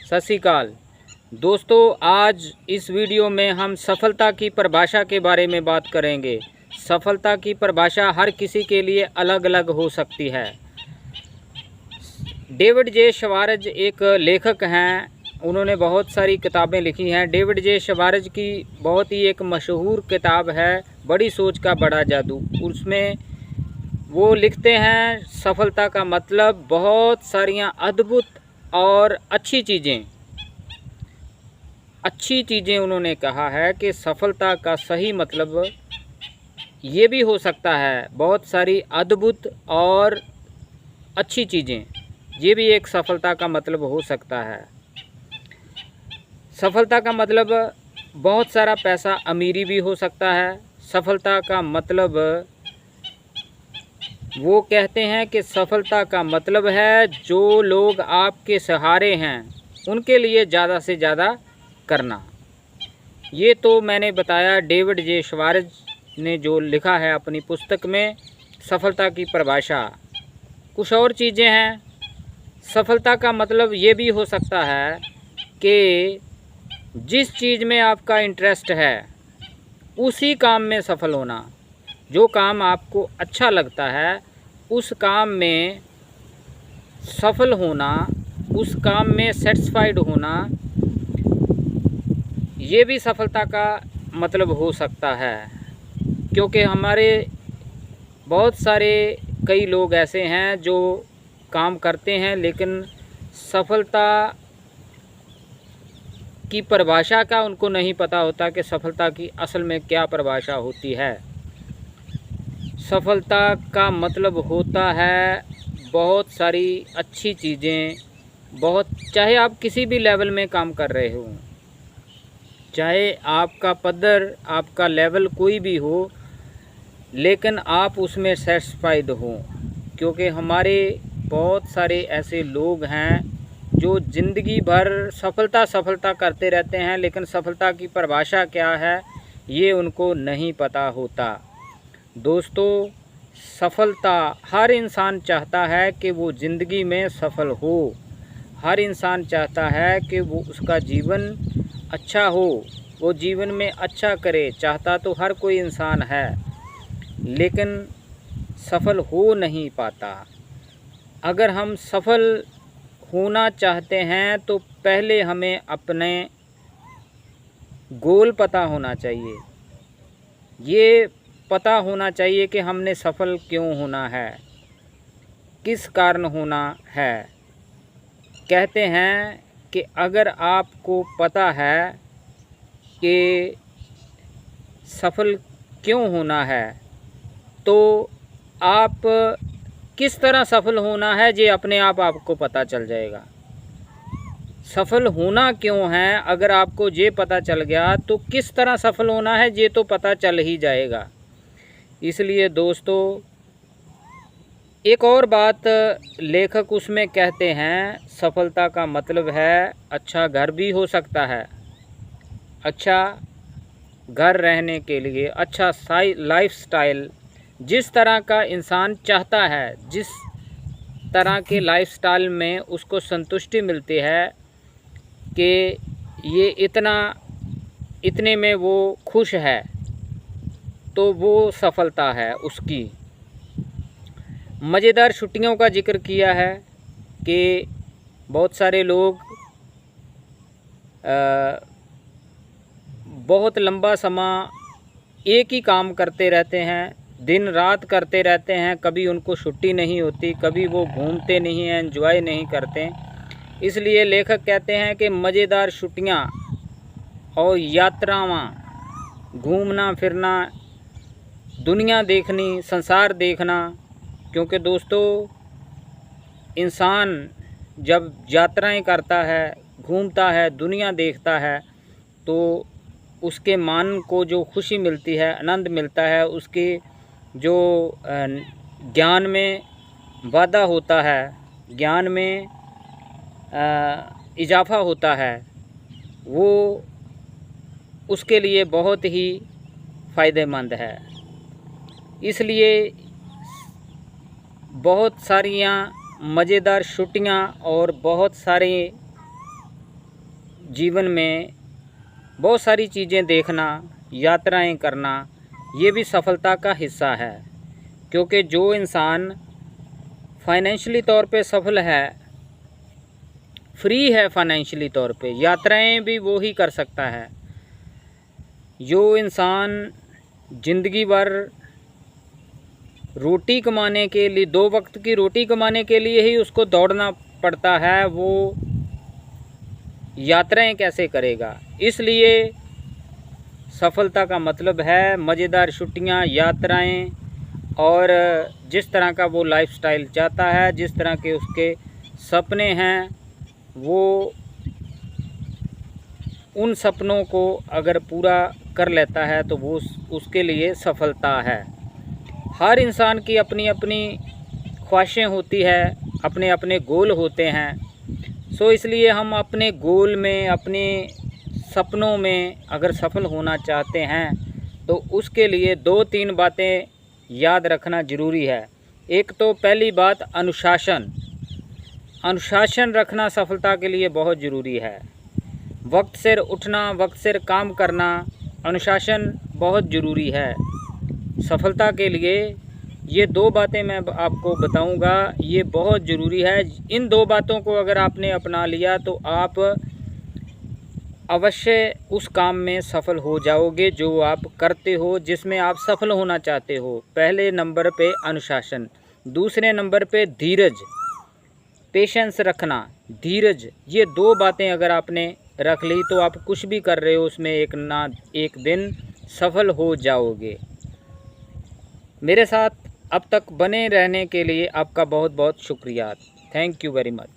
सत श्री अकाल दोस्तों, आज इस वीडियो में हम सफलता की परिभाषा के बारे में बात करेंगे। सफलता की परिभाषा हर किसी के लिए अलग अलग हो सकती है। डेविड जे शवार्ज एक लेखक हैं, उन्होंने बहुत सारी किताबें लिखी हैं। डेविड जे शवार्ज की बहुत ही एक मशहूर किताब है बड़ी सोच का बड़ा जादू। उसमें वो लिखते हैं सफलता का मतलब बहुत सारियां अद्भुत और अच्छी चीज़ें उन्होंने कहा है कि सफलता का सही मतलब ये भी हो सकता है। बहुत सारी अद्भुत और अच्छी चीज़ें, ये भी एक सफलता का मतलब हो सकता है। सफलता का मतलब बहुत सारा पैसा, अमीरी भी हो सकता है। सफलता का मतलब वो कहते हैं कि सफलता का मतलब है जो लोग आपके सहारे हैं उनके लिए ज़्यादा से ज़्यादा करना। ये तो मैंने बताया डेविड जे शवार्ज ने जो लिखा है अपनी पुस्तक में सफलता की परिभाषा। कुछ और चीज़ें हैं। सफलता का मतलब ये भी हो सकता है कि जिस चीज़ में आपका इंटरेस्ट है उसी काम में सफल होना। जो काम आपको अच्छा लगता है उस काम में सफल होना, उस काम में सेटिस्फाइड होना, ये भी सफलता का मतलब हो सकता है। क्योंकि हमारे बहुत सारे कई लोग ऐसे हैं जो काम करते हैं लेकिन सफलता की परिभाषा का उनको नहीं पता होता कि सफलता की असल में क्या परिभाषा होती है। सफलता का मतलब होता है बहुत सारी अच्छी चीज़ें, चाहे आप किसी भी लेवल में काम कर रहे हो, चाहे आपका पद्धर, आपका लेवल कोई भी हो, लेकिन आप उसमें सेटिस्फाइड हो। क्योंकि हमारे बहुत सारे ऐसे लोग हैं जो ज़िंदगी भर सफलता करते रहते हैं लेकिन सफलता की परिभाषा क्या है ये उनको नहीं पता होता। दोस्तों, सफलता हर इंसान चाहता है कि वो ज़िंदगी में सफल हो। हर इंसान चाहता है कि वो उसका जीवन अच्छा हो, वो जीवन में अच्छा करे। चाहता तो हर कोई इंसान है लेकिन सफल हो नहीं पाता। अगर हम सफल होना चाहते हैं तो पहले हमें अपने गोल पता होना चाहिए। ये पता होना चाहिए कि हमने सफल क्यों होना है, किस कारण होना है। कहते हैं कि अगर आपको पता है कि सफल क्यों होना है तो आप किस तरह सफल होना है ये अपने आप आपको पता चल जाएगा। सफल होना क्यों है अगर आपको ये पता चल गया तो किस तरह सफल होना है ये तो पता चल ही जाएगा। इसलिए दोस्तों, एक और बात लेखक उसमें कहते हैं सफलता का मतलब है अच्छा घर भी हो सकता है। अच्छा घर रहने के लिए अच्छा लाइफस्टाइल, जिस तरह का इंसान चाहता है, जिस तरह के लाइफस्टाइल में उसको संतुष्टि मिलती है कि ये इतने में वो खुश है, तो वो सफलता है उसकी। मज़ेदार छुट्टियों का जिक्र किया है कि बहुत सारे लोग बहुत लंबा समय एक ही काम करते रहते हैं, दिन रात करते रहते हैं, कभी उनको छुट्टी नहीं होती, कभी वो घूमते नहीं हैं, एंजॉय नहीं करते। इसलिए लेखक कहते हैं कि मज़ेदार छुट्टियां और यात्राएं, घूमना फिरना, दुनिया देखनी, संसार देखना। क्योंकि दोस्तों, इंसान जब यात्राएं करता है, घूमता है, दुनिया देखता है तो उसके मन को जो खुशी मिलती है, आनंद मिलता है, उसके जो ज्ञान में वाधा होता है, ज्ञान में इजाफ़ा होता है, वो उसके लिए बहुत ही फ़ायदेमंद है। इसलिए बहुत सारियां मज़ेदार छुट्टियां और बहुत सारे जीवन में बहुत सारी चीज़ें देखना, यात्राएं करना, ये भी सफलता का हिस्सा है। क्योंकि जो इंसान फाइनेंशियली तौर पे सफल है, फ्री है फाइनेंशियली तौर पे, यात्राएं भी वो ही कर सकता है। जो इंसान ज़िंदगी भर रोटी कमाने के लिए, 2 वक्त की रोटी कमाने के लिए ही उसको दौड़ना पड़ता है, वो यात्राएं कैसे करेगा। इसलिए सफलता का मतलब है मज़ेदार छुट्टियां, यात्राएं, और जिस तरह का वो लाइफस्टाइल चाहता है, जिस तरह के उसके सपने हैं, वो उन सपनों को अगर पूरा कर लेता है तो वो उसके लिए सफलता है। हर इंसान की अपनी अपनी ख्वाहिशें होती है, अपने अपने गोल होते हैं। सो इसलिए हम अपने गोल में, अपने सपनों में अगर सफल होना चाहते हैं तो उसके लिए 2-3 बातें याद रखना ज़रूरी है। एक तो पहली बात अनुशासन। अनुशासन रखना सफलता के लिए बहुत ज़रूरी है। वक्त सिर उठना, वक्त सिर काम करना, अनुशासन बहुत ज़रूरी है सफलता के लिए। ये 2 बातें मैं आपको बताऊंगा, ये बहुत ज़रूरी है। इन 2 बातों को अगर आपने अपना लिया तो आप अवश्य उस काम में सफल हो जाओगे जो आप करते हो, जिसमें आप सफल होना चाहते हो। पहले नंबर पे अनुशासन, दूसरे नंबर पे धीरज, पेशेंस रखना, धीरज। ये 2 बातें अगर आपने रख ली तो आप कुछ भी कर रहे हो उसमें एक ना एक दिन सफल हो जाओगे। मेरे साथ अब तक बने रहने के लिए आपका बहुत बहुत शुक्रिया। Thank you very much.